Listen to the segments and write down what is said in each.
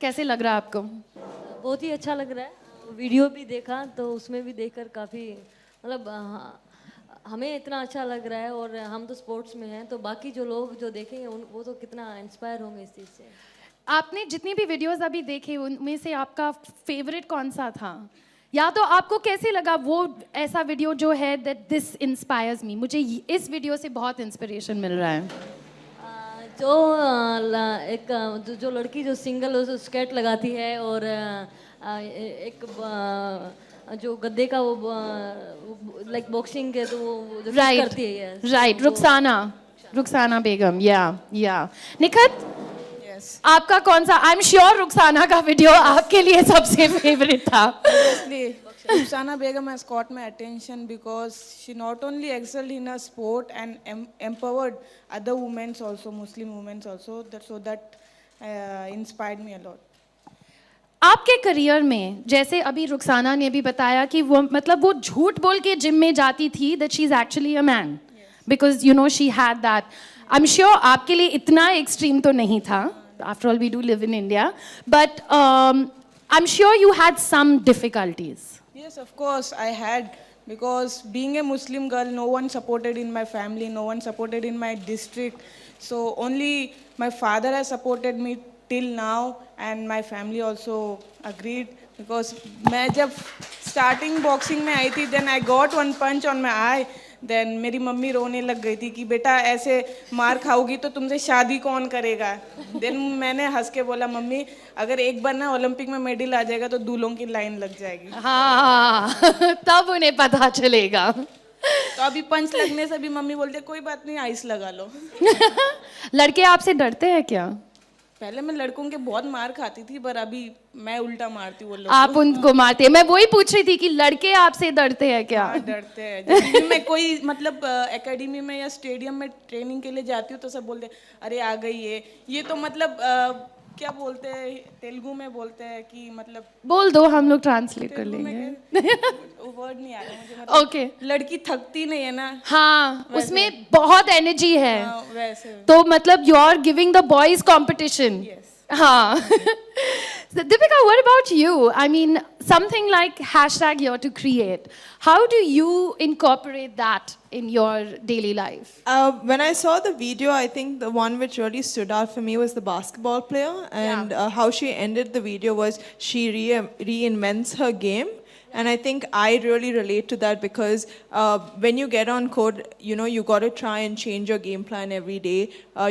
कैसे लग रहा है आपको? बहुत ही अच्छा लग रहा है। वीडियो भी देखा तो उसमें भी देखकर काफ़ी मतलब हमें इतना अच्छा लग रहा है, और हम तो स्पोर्ट्स में हैं, तो बाकी जो लोग जो देखेंगे वो तो कितना इंस्पायर होंगे इस चीज़ से। आपने जितनी भी वीडियोस अभी देखे उनमें से आपका फेवरेट कौन सा था? या तो आपको कैसे लगा वो ऐसा वीडियो जो है दैट दिस इंस्पायर्स मी, मुझे इस वीडियो से बहुत इंस्पिरेशन मिल रहा है? जो एक जो लड़की जो सिंगल स्कर्ट लगाती है, और एक जो गद्दे का वो लाइक बॉक्सिंग के, तो वो जो kick करती है, yes, राइट, तो वो रुखसाना बेगम, या निखत, Yes. आपका कौन सा? आई एम श्योर रुखसाना का वीडियो आपके लिए सबसे फेवरेट था। Obviously, Ruxana Begum has caught my attention because she not only excelled in her sport and empowered other women also, Muslim women also. That inspired me a lot. आपके career में जैसे अभी रुखसाना ने भी बताया कि वो मतलब वो झूठ बोल के जिम में जाती थी that she is actually a man because you know she had that. I am sure आपके लिए इतना एक्सट्रीम तो नहीं था, after all we do live in India, but I am sure you had some difficulties. Yes, of course, I had, because being a Muslim girl, no one supported in my family, no one supported in my district. So only my father has supported me till now, and my family also agreed. Because मैं जब starting boxing में आई थी, then I got one punch on my eye. Then मेरी mummy रोने लग गई थी कि बेटा ऐसे मार खाओगी तो तुमसे शादी कौन करेगा। Then मैंने हंस के बोला, मम्मी अगर एक बार ना ओलंपिक में मेडल आ जाएगा तो दूल्हों की लाइन लग जाएगी। हाँ तब उन्हें पता चलेगा। तो अभी पंच लगने से भी मम्मी बोलते कोई बात नहीं, आइस लगा लो। लड़के आपसे डरते हैं क्या? पहले मैं लड़कों के बहुत मार खाती थी, पर अभी मैं उल्टा मारती हूँ वो लोग आप उनको मारते हैं? मैं वही पूछ रही थी कि लड़के आपसे डरते हैं क्या? हाँ, डरते हैं। जब भी मैं कोई मतलब एकेडमी में या स्टेडियम में ट्रेनिंग के लिए जाती हूँ तो सब बोलते हैं अरे आ गई ये तो मतलब क्या बोलते हैं तेलुगु में बोलते हैं कि मतलब बोल दो, हम लोग ट्रांसलेट कर तेलुगु में लेंगे। वर्ड नहीं आ रहा मुझे, मतलब ओके लड़की थकती नहीं है ना। हाँ, उसमें बहुत एनर्जी है। हाँ, वैसे तो मतलब you are giving the boys competition. हाँ। Deepika, what about you? I mean, something like hashtag Here to Create. How do you incorporate that in your daily life? When I saw the video, I think the one which really stood out for me was the basketball player, and how she ended the video was she reinvents her game. And I think I really relate to that because when you get on court, you know, you got to try and change your game plan every day.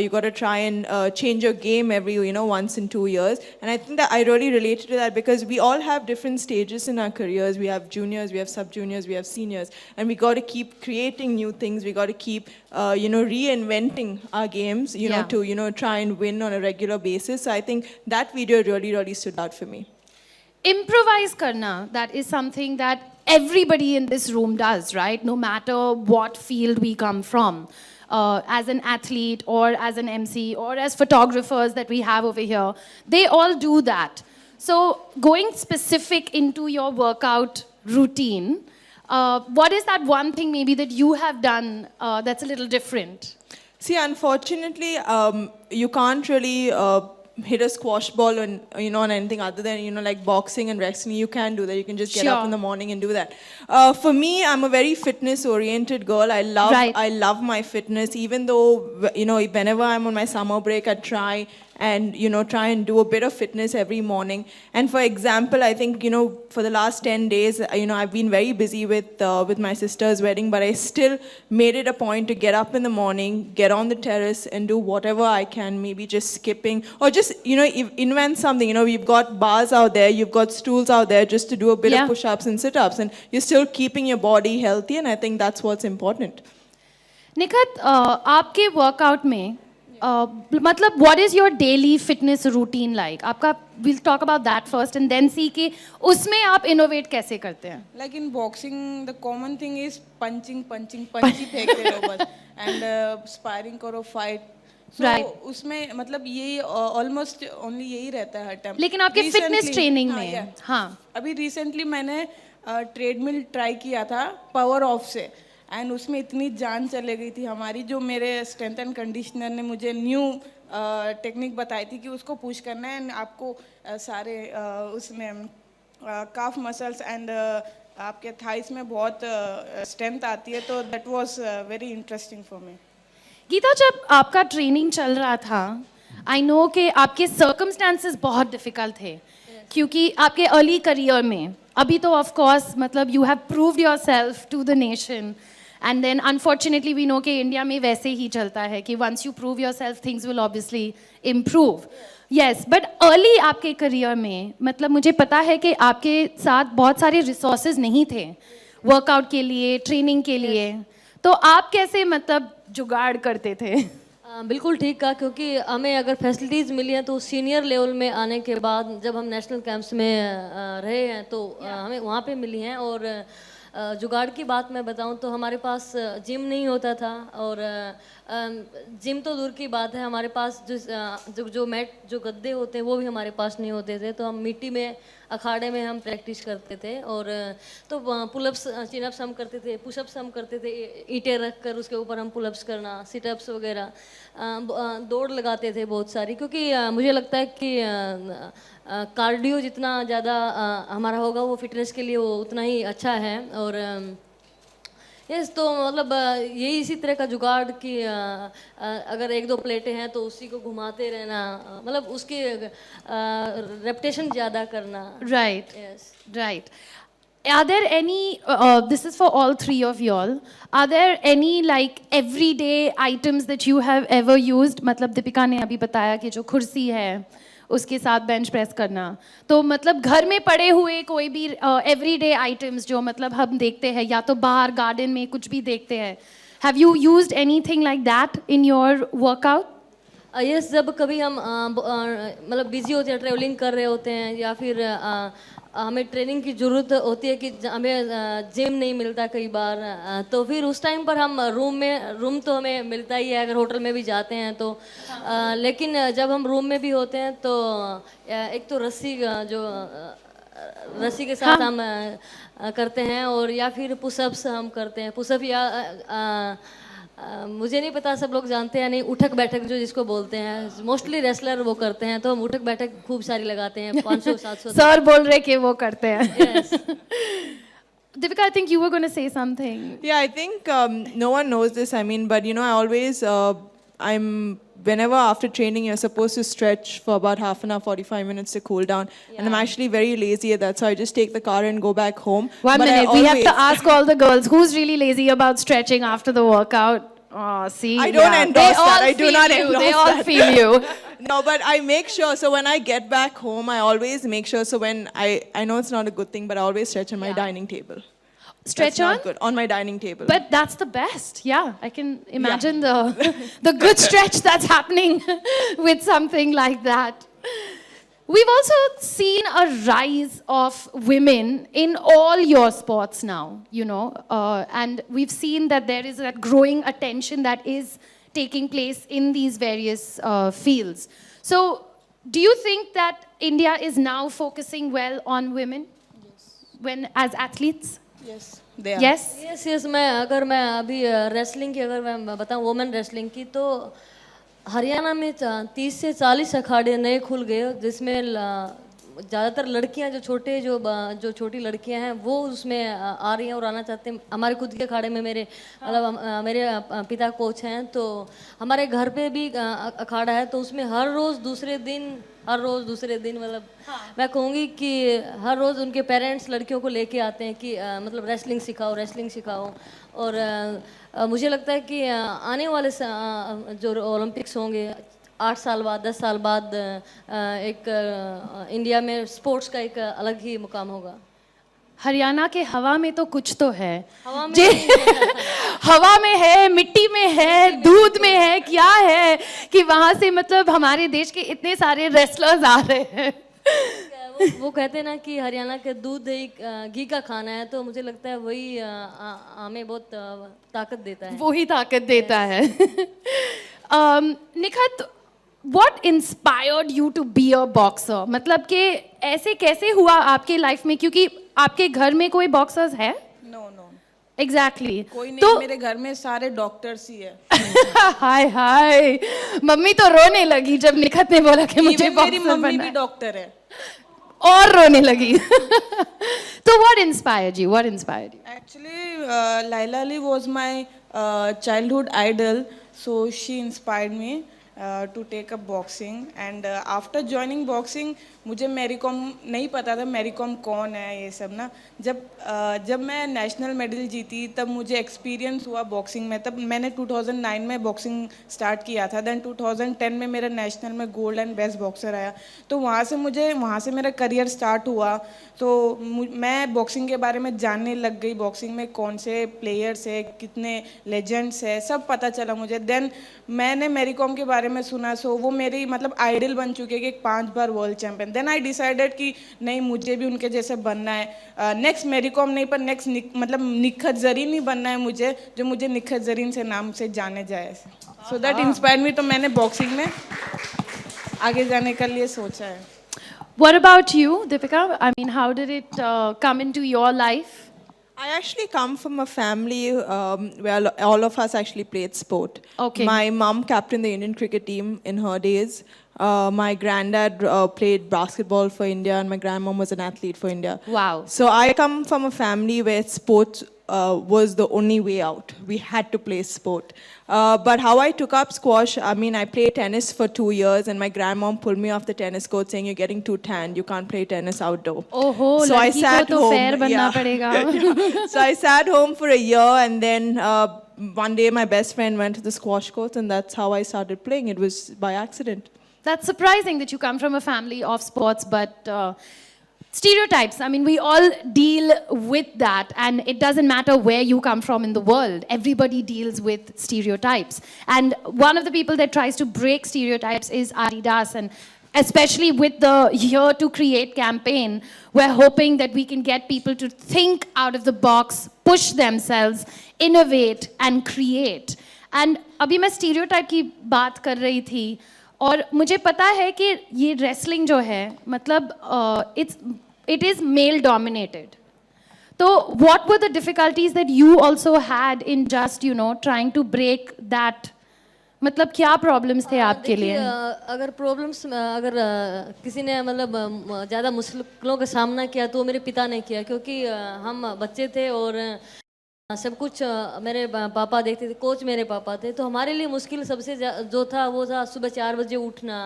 You got to try and change your game every, once in 2 years. And I think that I really related to that because we all have different stages in our careers. We have juniors, we have sub-juniors, we have seniors. And we got to keep creating new things. We got to keep, reinventing our games, to, try and win on a regular basis. So I think that video really, really stood out for me. Improvise karna, that is something that everybody in this room does, right? No matter what field we come from, as an athlete or as an MC or as photographers that we have over here, they all do that. So going specific into your workout routine, what is that one thing maybe that you have done that's a little different? See, unfortunately, you can't really hit a squash ball on on anything other than like boxing and wrestling. You can do that. You can just get up in the morning and do that. For me, I'm a very fitness oriented girl. I love my fitness, even though whenever I'm on my summer break I try and try and do a bit of fitness every morning. And for example, I think for the last 10 days I've been very busy with my sister's wedding, but I still made it a point to get up in the morning, get on the terrace and do whatever I can, maybe just skipping or just invent something. We've got bars out there, you've got stools out there, just to do a bit of push-ups and sit-ups, and you're still keeping your body healthy, and I think that's what's important. Nikhat, आपके workout में मतलब what is your daily fitness routine like? आपका, we'll talk about that first and then see कि उसमें आप innovate कैसे करते हैं? Like in boxing, the common thing is punching ही फेंकते रहो बस, and sparring करो, fight. So उसमें मतलब यही almost only यही रहता है हर टाइम. लेकिन आपके फिटनेस ट्रेनिंग में अभी रिसेंटली मैंने ट्रेडमिल ट्राई किया था पावर ऑफ से, एंड उसमें इतनी जान चले गई थी हमारी, जो मेरे स्ट्रेंथ एंड कंडीशनर ने मुझे न्यू टेक्निक बताई थी कि उसको पुश करना है, एंड आपको सारे उसमें काफ मसल्स एंड आपके थाइस में बहुत स्ट्रेंथ आती है, तो that was very interesting for me. Geeta, जब आपका ट्रेनिंग चल रहा था, आई नो कि आपके सर्कमस्टांसेस बहुत डिफिकल्ट थे, क्योंकि आपके अर्ली करियर में, अभी तो ऑफ कोर्स मतलब you have proved yourself to the nation, and then unfortunately we know कि इंडिया में वैसे ही चलता है कि once you prove yourself things will obviously improve. Yes, but early आपके करियर में मतलब मुझे पता है कि आपके साथ बहुत सारे रिसोर्सेज नहीं थे वर्कआउट के लिए, ट्रेनिंग के लिए, तो आप कैसे मतलब जुगाड़ करते थे? बिल्कुल ठीक कहा, क्योंकि हमें अगर फैसिलिटीज़ मिली हैं तो सीनियर लेवल में आने के बाद जब हम नेशनल कैंप्स में रहे हैं तो हमें वहाँ पे मिली हैं। और जुगाड़ की बात मैं बताऊं तो हमारे पास जिम नहीं होता था, और जिम तो दूर की बात है, हमारे पास जो मैट, जो गद्दे होते हैं वो भी हमारे पास नहीं होते थे, तो हम मिट्टी में अखाड़े में हम प्रैक्टिस करते थे। और तो पुलअप्स, चिनअप्स हम करते थे, पुशअप्स हम करते थे, ईंटें रख कर उसके ऊपर हम पुलअप्स करना, सिटअप्स वगैरह, दौड़ लगाते थे बहुत सारी, क्योंकि मुझे लगता है कि कार्डियो जितना ज़्यादा हमारा होगा वो फिटनेस के लिए वो उतना ही अच्छा है। और यस, तो मतलब यही इसी तरह का जुगाड़ कि अगर एक दो प्लेटें हैं तो उसी को घुमाते रहना, मतलब उसकी रेपिटेशन ज़्यादा करना। Right. Yes. Right. Are there any, this is for all three of y'all, are there any like everyday items that you have ever used? मतलब दीपिका ने अभी बताया कि जो कुर्सी है उसके साथ बेंच प्रेस करना, तो मतलब घर में पड़े हुए कोई भी एवरीडे आइटम्स जो मतलब हम देखते हैं या तो बाहर गार्डन में कुछ भी देखते हैं, have you used anything like that in your workout? Yes, जब कभी हम मतलब बिजी होते हैं, ट्रैवलिंग कर रहे होते हैं, या फिर हमें ट्रेनिंग की ज़रूरत होती है कि हमें जिम नहीं मिलता कई बार, तो फिर उस टाइम पर हम रूम तो हमें मिलता ही है अगर होटल में भी जाते हैं तो, लेकिन जब हम रूम में भी होते हैं तो एक तो रस्सी के साथ हम करते हैं, और या फिर पुशअप्स हम करते हैं। पुशअप या मुझे नहीं पता सब लोग जानते हैं नहीं, उठक बैठक जो जिसको बोलते हैं, मोस्टली रेसलर वो करते हैं, तो हम उठक बैठक खूब सारी लगाते हैं, 500-700। सर बोल रहे कि वो करते हैं। Yes. Deepika, I think you were going to say something. Yeah, I think no one knows this. I mean, but you know, I always, whenever after training, you're supposed to stretch for about half an hour, 45 minutes to cool down. And I'm actually very lazy at that, so I just take the car and go back home. One But I minute, we have to always- ask all the girls who's really lazy about stretching after the workout. Oh, see, I don't endorse they all that. I do feel not you. endorse They all that. feel you. No, but I make sure. So when I get back home, I always make sure. So when I know it's not a good thing, but I always stretch on my dining table. Stretch That's on? not good. On my dining table. But that's the best. Yeah, I can imagine the good stretch that's happening with something like that. We've also seen a rise of women in all your sports now, you know, and we've seen that there is that growing attention that is taking place in these various fields. So, do you think that India is now focusing well on women when as athletes? Yes, they are. Yes. Yes, अगर मैं अभी wrestling की अगर मैं बताऊं, women wrestling की, तो हरियाणा में 30 से 40 अखाड़े नए खुल गए, जिसमें ज़्यादातर लड़कियां जो छोटी लड़कियां हैं वो उसमें आ रही हैं और आना चाहते हैं। हमारे खुद के अखाड़े में मेरे मेरे पिता कोच हैं, तो हमारे घर पे भी अखाड़ा है, तो उसमें हर रोज़ दूसरे दिन मतलब मैं कहूँगी कि हर रोज़ उनके पेरेंट्स लड़कियों को लेके आते हैं कि मतलब रेसलिंग सिखाओ। और मुझे लगता है कि आने वाले जो ओलंपिक्स होंगे 8 साल बाद, 10 साल बाद, एक इंडिया में स्पोर्ट्स का एक अलग ही मुकाम होगा। हरियाणा के हवा में तो कुछ तो है, हवा में हवा में है, मिट्टी में है, दूध में है, क्या है कि वहां से मतलब हमारे देश के इतने सारे रेसलर्स आ रहे हैं। वो कहते हैं ना कि हरियाणा के दूध घी का खाना है, तो मुझे लगता है वही हमें बहुत ताकत देता है। वो ही ताकत देता है। Nikhat, what inspired you to be a boxer? मतलब कि ऐसे कैसे हुआ आपके लाइफ में, क्योंकि आपके घर में कोई बॉक्सर्स है? No, no. एग्जैक्टली कोई नहीं, तो मेरे घर में सारे डॉक्टर्स ही है। हाय हाय, मम्मी तो रोने लगी जब निखत ने बोला कि मुझे Even मेरी बॉक्सर मम्मी बनना भी है, डॉक्टर है। और रोने लगी। तो what inspired you, what inspired you? Actually, Laila Ali was my childhood idol, so she inspired me to take up boxing. And after joining boxing, मुझे मैरी कॉम नहीं पता था मैरी कॉम कौन है ये सब ना। जब मैं नेशनल मेडल जीती तब मुझे एक्सपीरियंस हुआ बॉक्सिंग में। तब मैंने 2009 में बॉक्सिंग स्टार्ट किया था। देन 2010 में मेरा नेशनल में गोल्ड एंड बेस्ट बॉक्सर आया। तो वहाँ से मेरा करियर स्टार्ट हुआ। तो मैं बॉक्सिंग के बारे में जानने लग गई, बॉक्सिंग में कौन से प्लेयर्स है, कितने लेजेंड्स है, सब पता चला मुझे। देन मैंने मैरी कॉम के बारे में सुना, सो वो मेरी मतलब आइडल बन चुके कि 5 बार world champion. Then I decided कि नहीं, मुझे भी उनके जैसे बनना है। नेक्स्ट मैरी कॉम नहीं पर नेक्स्ट मतलब निखत जरीन ही बनना है मुझे, जो मुझे निखत जरीन से नाम से जाने जाए। So that inspire me. तो मैंने बॉक्सिंग में आगे जाने के लिए सोचा है। What about you, Deepika? I mean, how did it come into your life? I actually come from a family where all of us actually played sport. Okay. My mom captained the Indian cricket team in her days. My granddad played basketball for India, and my grandmom was an athlete for India. Wow. So I come from a family where sports was the only way out. We had to play sport. But how I took up squash, I mean, I played tennis for 2 years, and my grandmom pulled me off the tennis court saying, "You're getting too tanned. You can't play tennis outdoor." ओहो, So I लड़की को sat तो home. fair बनना Yeah. पड़ेगा। So I sat home for a year, and then one day my best friend went to the squash court, and that's how I started playing. It was by accident. That's surprising that you come from a family of sports, but stereotypes, I mean, we all deal with that, and it doesn't matter where you come from in the world. Everybody deals with stereotypes. And one of the people that tries to break stereotypes is Adidas, and especially with the Here to Create campaign, we're hoping that we can get people to think out of the box, push themselves, innovate, and create. And अभी मैं stereotype की बात कर रही थी, और मुझे पता है कि ये रेसलिंग जो है, मतलब इट इज़ मेल डोमिनेटेड। तो what were the difficulties that you also had in just trying to break that? मतलब क्या प्रॉब्लम्स थे आपके लिए? अगर प्रॉब्लम्स अगर किसी ने मतलब ज़्यादा मुश्किलों का सामना किया तो मेरे पिता ने किया, क्योंकि हम बच्चे थे और सब कुछ मेरे पापा देखते थे, कोच मेरे पापा थे। तो हमारे लिए मुश्किल सबसे जो था वो था सुबह 4 बजे उठना,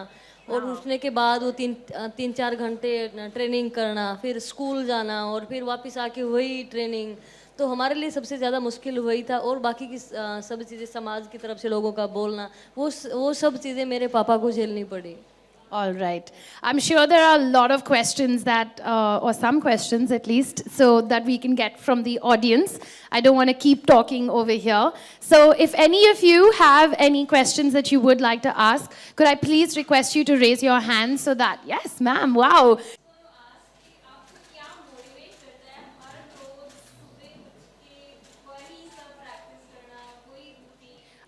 और उठने के बाद वो 3-4 घंटे ट्रेनिंग करना, फिर स्कूल जाना, और फिर वापस आके वही ट्रेनिंग। तो हमारे लिए सबसे ज़्यादा मुश्किल वही था, और बाकी की सब चीज़ें समाज की तरफ से लोगों का बोलना, वो सब चीज़ें मेरे पापा को झेलनी पड़ी। All right. I'm sure there are a lot of questions that, or some questions at least, so that we can get from the audience. I don't want to keep talking over here. So if any of you have any questions that you would like to ask, could I please request you to raise your hand so that, yes, ma'am, wow.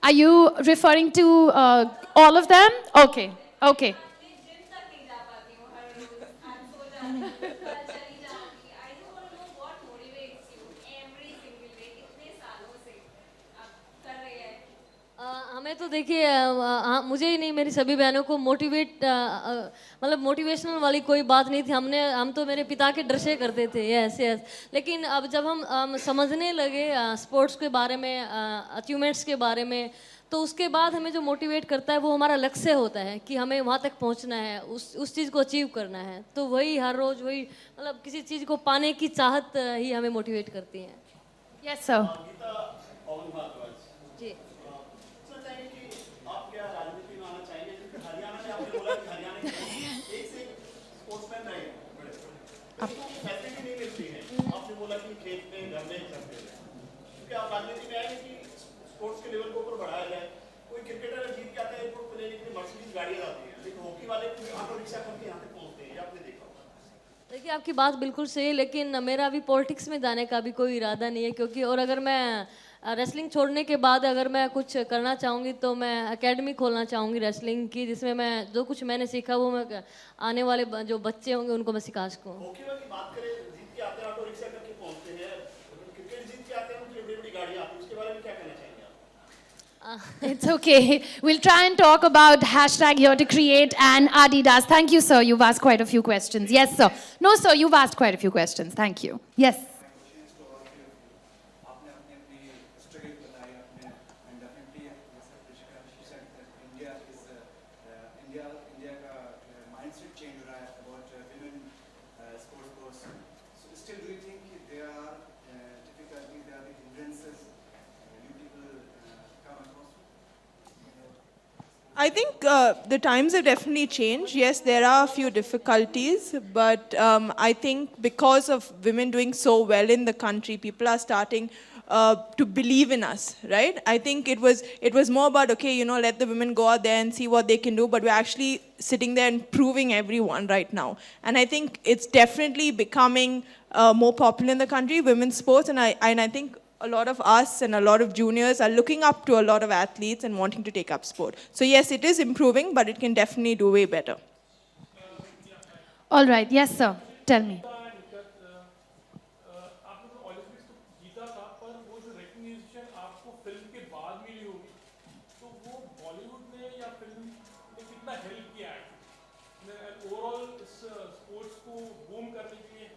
Are you referring to all of them? Okay, okay. हमें तो देखिए मुझे ही नहीं, मेरी सभी बहनों को motivate मतलब मोटिवेशनल वाली कोई बात नहीं थी। हम तो मेरे पिता के डर से करते थे, यस यस। लेकिन अब जब हम समझने लगे स्पोर्ट्स के बारे में, अचीवमेंट्स के बारे में, तो उसके बाद हमें जो मोटिवेट करता है वो हमारा लक्ष्य होता है कि हमें वहाँ तक पहुँचना है, उस चीज़ को अचीव करना है। तो वही हर रोज़ वही मतलब किसी चीज़ को पाने की चाहत ही हमें मोटिवेट करती है। Yes, sir. जी स्पोर्ट्स के लेवल को ऊपर बढ़ाया जाए। कोई क्रिकेटर जीत के आता है, एयरपोर्ट पे लेने के लिए मर्सिडीज गाड़ियां आती हैं, लेकिन हॉकी वाले ऑटो रिक्शा करके यहाँ पे पहुंचते हैं, ये आपने देखा होगा। देखिए आपकी बात बिल्कुल सही है, लेकिन मेरा अभी पॉलिटिक्स में जाने का भी कोई इरादा नहीं है, क्योंकि और अगर मैं रेसलिंग छोड़ने के बाद अगर मैं कुछ करना चाहूँगी तो मैं एकेडमी खोलना चाहूँगी रेसलिंग की, जिसमें मैं जो कुछ मैंने सीखा वो मैं आने वाले जो बच्चे होंगे उनको मैं सिखा सकूँ। हॉकी वाली बात करें, जीत के आते हैं ऑटो रिक्शा करके पहुंचते हैं, क्रिकेट जीत के आते हैं उनकी बड़ी It's okay. We'll try and talk about hashtag here to create and Adidas. Thank you, sir. You've asked quite a few questions. Yes, sir. No, sir, you've asked quite a few questions. Thank you. Yes. आपने अपनी अपनी struggle बताई आपने and definitely जैसे Prishika she said that India का mindset change हो रहा है about women sports course so still do you think there are difficulties there are hindrances you people come across I think the times have definitely changed. Yes, there are a few difficulties, but I think because of women doing so well in the country, people are starting to believe in us, right? I think it was more about, okay, you know, let the women go out there and see what they can do, but we're actually sitting there and proving everyone right now. And I think it's definitely becoming more popular in the country, women's sports, and I think a lot of us and a lot of juniors are looking up to a lot of athletes and wanting to take up sport. So yes, it is improving, but it can definitely do way better. All right. Yes, sir. Tell me. आपने तो Olympics तो जीता था पर वो जो recognition आपको film के बाद मिली होगी तो वो बॉलीवुड ने या फिल्म ने कितना हेल्प किया है ओवरऑल इस स्पोर्ट्स को बूम करने के लिए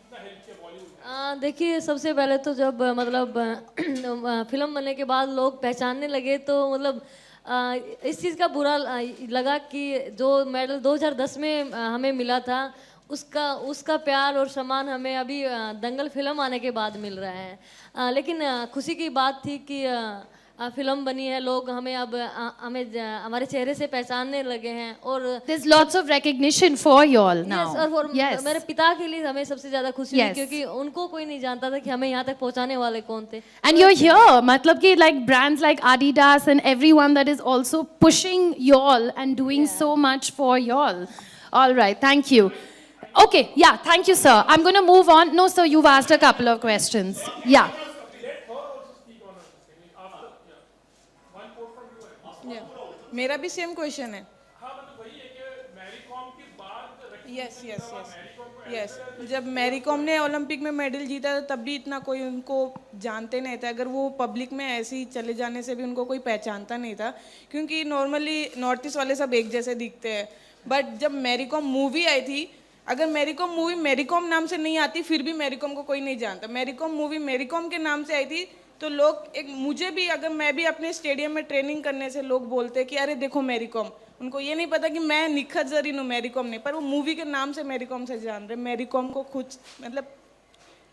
कितना हेल्प किया बॉलीवुड ने देखिए सबसे पहले तो जब मतलब फिल्म बनने के बाद लोग पहचानने लगे तो मतलब इस चीज़ का बुरा लगा कि जो मेडल 2010 में हमें मिला था उसका प्यार और सम्मान हमें अभी दंगल फिल्म आने के बाद मिल रहा है लेकिन खुशी की बात थी कि फिल्म बनी है लोग हमें अब हमारे चेहरे से पहचानने लगे हैं और There's lots of recognition for you all now. Yes, और Yes. मेरे पिता के लिए हमें सबसे ज्यादा खुशी हुई Yes. क्योंकि उनको कोई नहीं जानता था कि हमें यहाँ तक पहुँचाने वाले कौन थे And you're here, matlab ki like brands like Adidas and everyone that is also pushing y'all and doing so much for y'all. All right, thank you. Okay, yeah, thank you, sir. I'm going to move on. No, sir, you've asked a couple of questions. Yeah. मेरा भी same question है हाँ मतलब वही है कि Mary Kom के बाद यस यस यस यस जब मैरी कॉम ने ओलंपिक में मेडल जीता था तब भी इतना कोई उनको जानते नहीं था अगर वो पब्लिक में ऐसे ही चले जाने से भी उनको कोई पहचानता नहीं था क्योंकि नॉर्मली नॉर्थ ईस्ट वाले सब एक जैसे दिखते हैं बट जब मैरी कॉम मूवी आई थी अगर मैरी कॉम मूवी मैरी कॉम नाम से नहीं आती फिर भी मैरी कॉम को कोई नहीं जानता मैरी कॉम मूवी मैरी कॉम के नाम से आई थी तो लोग एक मुझे भी अगर मैं भी अपने स्टेडियम में ट्रेनिंग करने से लोग बोलते हैं कि अरे देखो मैरी कॉम उनको ये नहीं पता कि मैं निखत जरीन हूँ मैरी कॉम नहीं पर वो मूवी के नाम से मैरी कॉम से जान रहे मैरी कॉम को खुद मतलब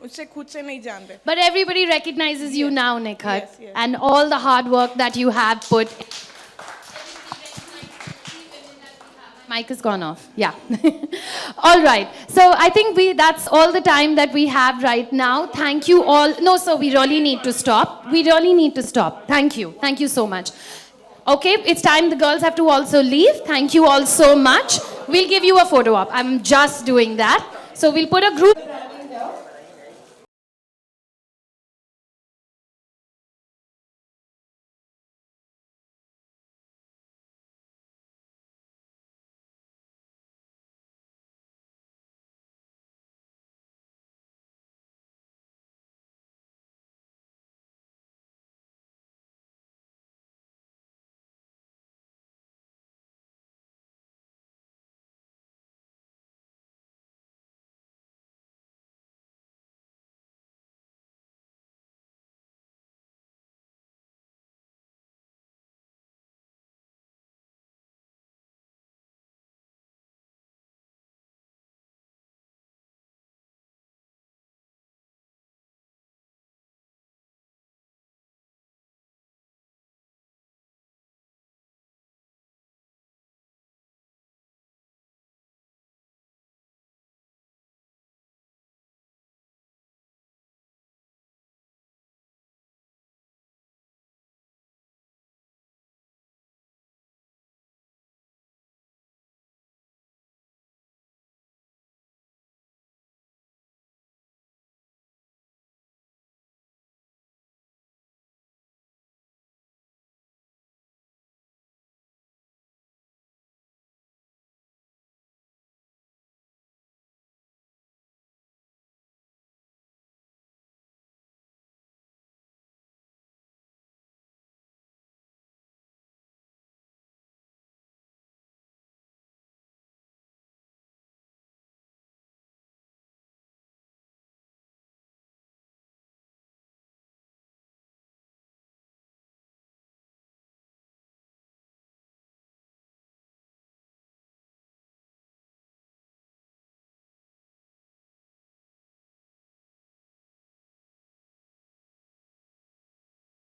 उससे खुद से नहीं जान रहे But everybody recognizes you now, Nikhat, Yes, yes. and all the hard work that you have put. Mic has gone off. Yeah. All right. So I think that's all the time that we have right now. Thank you all. No, sir, we really need to stop. We really need to stop. Thank you. Thank you so much. Okay, it's time the girls have to also leave. Thank you all so much. We'll give you a photo op. I'm just doing that. So we'll put a group.